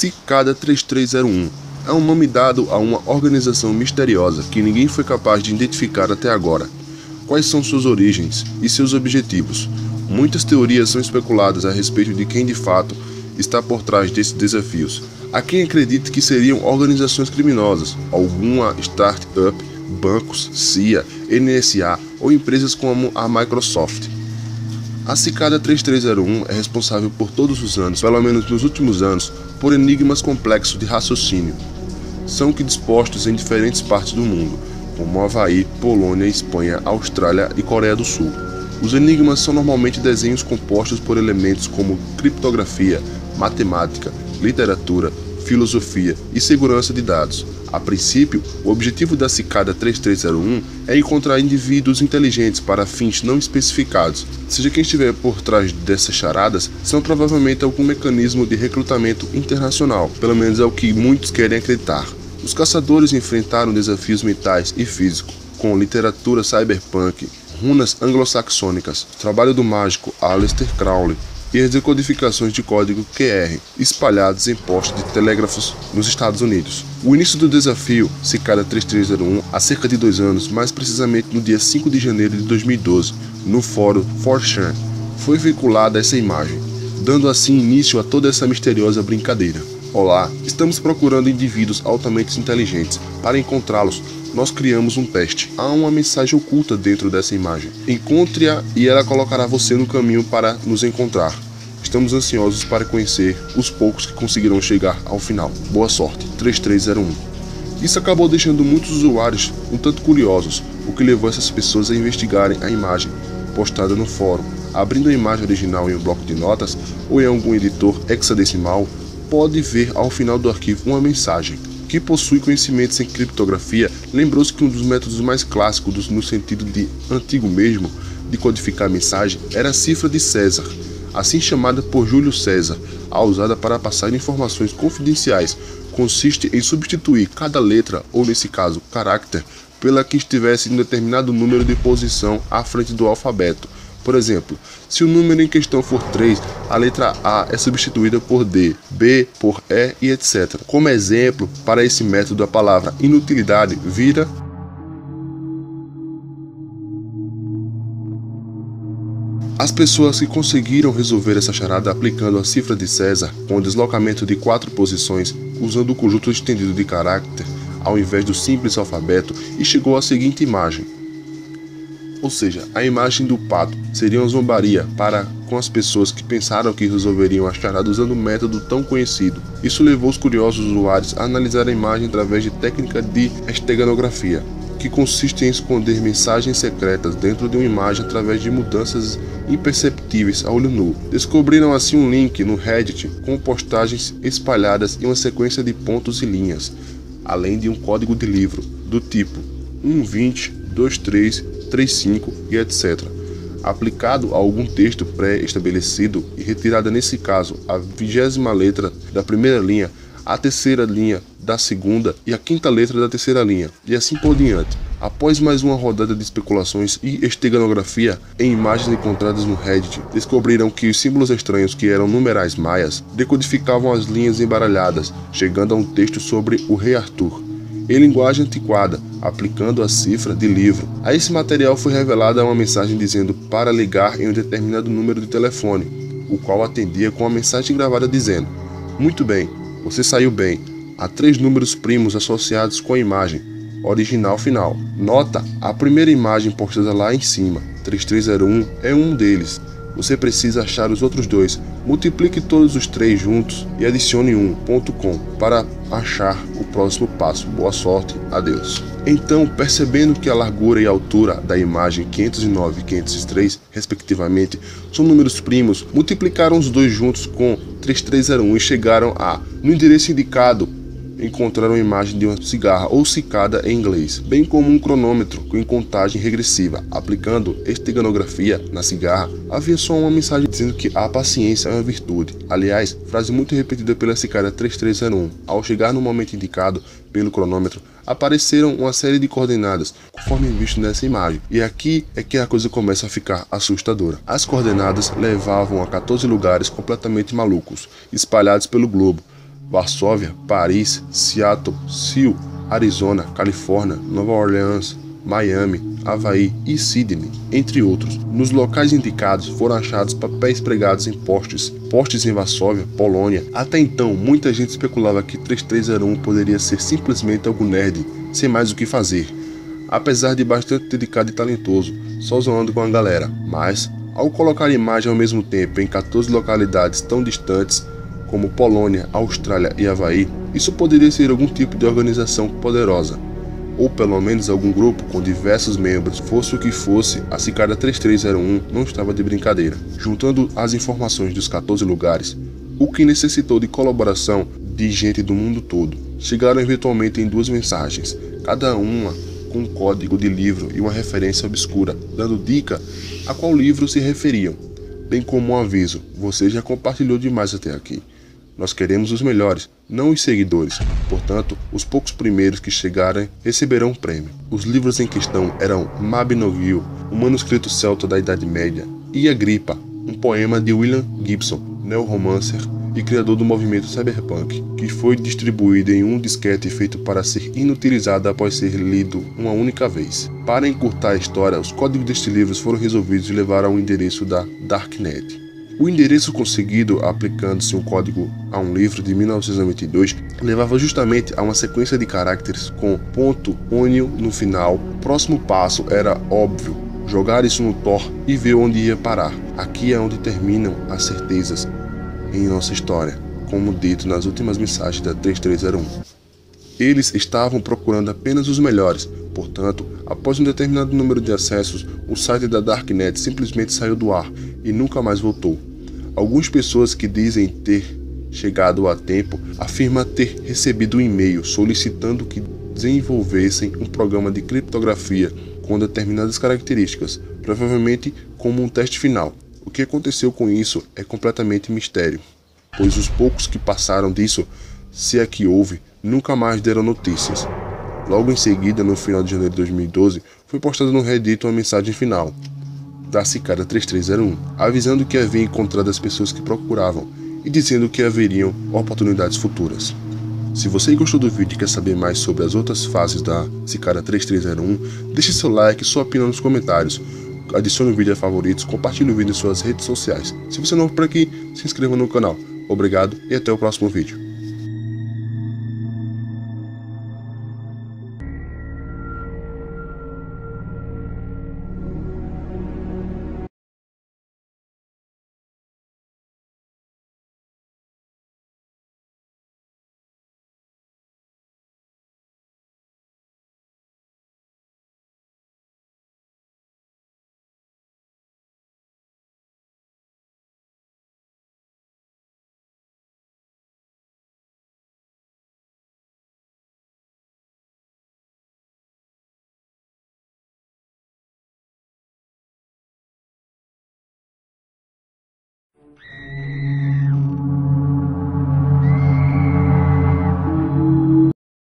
Cicada 3301 é um nome dado a uma organização misteriosa que ninguém foi capaz de identificar até agora. Quais são suas origens e seus objetivos? Muitas teorias são especuladas a respeito de quem de fato está por trás desses desafios. Há quem acredite que seriam organizações criminosas, alguma startup, bancos, CIA, NSA ou empresas como a Microsoft. A Cicada 3301 é responsável por todos os anos, pelo menos nos últimos anos, por enigmas complexos de raciocínio. São que dispostos em diferentes partes do mundo, como Havaí, Polônia, Espanha, Austrália e Coreia do Sul. Os enigmas são normalmente desenhos compostos por elementos como criptografia, matemática, literatura, filosofia e segurança de dados. A princípio, o objetivo da Cicada 3301 é encontrar indivíduos inteligentes para fins não especificados. Seja quem estiver por trás dessas charadas, são provavelmente algum mecanismo de recrutamento internacional, pelo menos é o que muitos querem acreditar. Os caçadores enfrentaram desafios mentais e físicos, com literatura cyberpunk, runas anglo-saxônicas, trabalho do mágico Aleister Crowley, e as decodificações de código QR espalhados em postes de telégrafos nos Estados Unidos. O início do desafio Cicada 3301 há cerca de 2 anos, mais precisamente no dia 5 de janeiro de 2012, no fórum 4chan, foi veiculada essa imagem, dando assim início a toda essa misteriosa brincadeira. Olá, estamos procurando indivíduos altamente inteligentes. Para encontrá-los, nós criamos um teste. Há uma mensagem oculta dentro dessa imagem. Encontre-a e ela colocará você no caminho para nos encontrar. Estamos ansiosos para conhecer os poucos que conseguirão chegar ao final. Boa sorte, 3301. Isso acabou deixando muitos usuários um tanto curiosos, o que levou essas pessoas a investigarem a imagem postada no fórum. Abrindo a imagem original em um bloco de notas ou em algum editor hexadecimal, pode ver ao final do arquivo uma mensagem. Que possui conhecimentos em criptografia, lembrou-se que um dos métodos mais clássicos, no sentido de antigo mesmo, de codificar a mensagem, era a cifra de César, assim chamada por Júlio César, a usada para passar informações confidenciais. Consiste em substituir cada letra, ou nesse caso, caráter, pela que estivesse em um determinado número de posição à frente do alfabeto. Por exemplo, se o número em questão for 3, a letra A é substituída por D, B por E e etc. Como exemplo, para esse método, a palavra inutilidade vira As pessoas que conseguiram resolver essa charada aplicando a cifra de César com o deslocamento de 4 posições, usando o conjunto estendido de caráter ao invés do simples alfabeto, e chegou à seguinte imagem. Ou seja, a imagem do pato seria uma zombaria para com as pessoas que pensaram que resolveriam a charada usando um método tão conhecido. Isso levou os curiosos usuários a analisar a imagem através de técnica de esteganografia, que consiste em esconder mensagens secretas dentro de uma imagem através de mudanças imperceptíveis a olho nu. Descobriram assim um link no Reddit com postagens espalhadas em uma sequência de pontos e linhas, além de um código de livro do tipo 120, 23, 35 e etc. Aplicado a algum texto pré-estabelecido e retirada nesse caso a 20ª letra da primeira linha, a 3ª linha da segunda e a 5ª letra da 3ª linha, e assim por diante. Após mais uma rodada de especulações e esteganografia em imagens encontradas no Reddit, descobriram que os símbolos estranhos, que eram numerais maias, decodificavam as linhas embaralhadas, chegando a um texto sobre o rei Arthur, em linguagem antiquada, aplicando a cifra de livro. A esse material foi revelada uma mensagem dizendo para ligar em um determinado número de telefone, o qual atendia com uma mensagem gravada dizendo: "Muito bem, você saiu bem. Há 3 números primos associados com a imagem original final. Nota a primeira imagem postada lá em cima, 3301 é um deles. Você precisa achar os outros 2. Multiplique todos os 3 juntos e adicione 1.com para achar o próximo passo. Boa sorte, adeus." Então, percebendo que a largura e a altura da imagem 509 e 503, respectivamente, são números primos, multiplicaram os 2 juntos com 3301 e chegaram a, no endereço indicado, encontraram a imagem de uma cigarra ou cicada em inglês, bem como um cronômetro com contagem regressiva. Aplicando esteganografia na cigarra, havia só uma mensagem dizendo que a paciência é uma virtude. Aliás, frase muito repetida pela Cicada 3301. Ao chegar no momento indicado pelo cronômetro, apareceram uma série de coordenadas, conforme visto nessa imagem. E aqui é que a coisa começa a ficar assustadora. As coordenadas levavam a 14 lugares completamente malucos, espalhados pelo globo. Varsóvia, Paris, Seattle, Seoul, Arizona, Califórnia, Nova Orleans, Miami, Havaí e Sydney, entre outros. Nos locais indicados foram achados papéis pregados em postes em Varsóvia, Polônia. Até então, muita gente especulava que 3301 poderia ser simplesmente algum nerd, sem mais o que fazer, apesar de bastante dedicado e talentoso, só zoando com a galera. Mas, ao colocar a imagem ao mesmo tempo em 14 localidades tão distantes como Polônia, Austrália e Havaí, isso poderia ser algum tipo de organização poderosa, ou pelo menos algum grupo com diversos membros. Fosse o que fosse, a Cicada 3301 não estava de brincadeira. Juntando as informações dos 14 lugares, o que necessitou de colaboração de gente do mundo todo, chegaram eventualmente em 2 mensagens, cada uma com um código de livro e uma referência obscura, dando dica a qual livro se referiam, bem como um aviso: você já compartilhou demais até aqui. Nós queremos os melhores, não os seguidores. Portanto, os poucos primeiros que chegarem receberão um prêmio. Os livros em questão eram Mabinogion, um manuscrito celta da Idade Média, e Agrippa, um poema de William Gibson, neo-romancer e criador do movimento cyberpunk, que foi distribuído em um disquete feito para ser inutilizado após ser lido uma única vez. Para encurtar a história, os códigos destes livros foram resolvidos e levaram ao endereço da Darknet. O endereço conseguido aplicando-se um código a um livro de 1992 levava justamente a uma sequência de caracteres com .onio no final. O próximo passo era óbvio: jogar isso no Tor e ver onde ia parar. Aqui é onde terminam as certezas em nossa história, como dito nas últimas mensagens da 3301. Eles estavam procurando apenas os melhores. Portanto, após um determinado número de acessos, o site da Darknet simplesmente saiu do ar e nunca mais voltou. Algumas pessoas que dizem ter chegado a tempo afirmam ter recebido um e-mail solicitando que desenvolvessem um programa de criptografia com determinadas características, provavelmente como um teste final. O que aconteceu com isso é completamente mistério, pois os poucos que passaram disso, se é que houve, nunca mais deram notícias. Logo em seguida, no final de janeiro de 2012, foi postada no Reddit uma mensagem final da Cicada 3301, avisando que havia encontrado as pessoas que procuravam e dizendo que haveriam oportunidades futuras. Se você gostou do vídeo e quer saber mais sobre as outras fases da Cicada 3301, deixe seu like e sua opinião nos comentários. Adicione o vídeo a favoritos, compartilhe o vídeo em suas redes sociais. Se você é novo por aqui, se inscreva no canal. Obrigado e até o próximo vídeo.